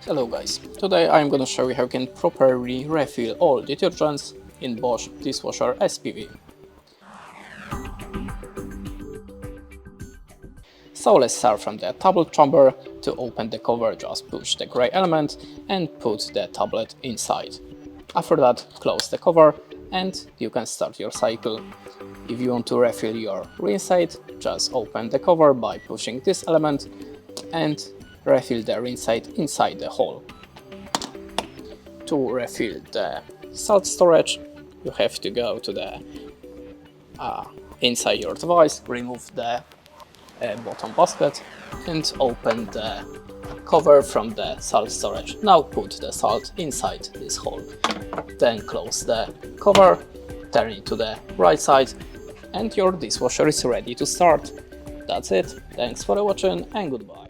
Hello guys, today I'm gonna show you how you can properly refill all detergents in Bosch Dishwasher SPV. So let's start from the tablet chamber. To open the cover, just push the grey element and put the tablet inside. After that, close the cover and you can start your cycle. If you want to refill your rinside, just open the cover by pushing this element and refill the rinside inside the hole. To refill the salt storage, you have to go to the inside your device, remove the bottom basket and open the cover from the salt storage. Now put the salt inside this hole. Then close the cover, turn it to the right side and your dishwasher is ready to start. That's it. Thanks for watching and goodbye.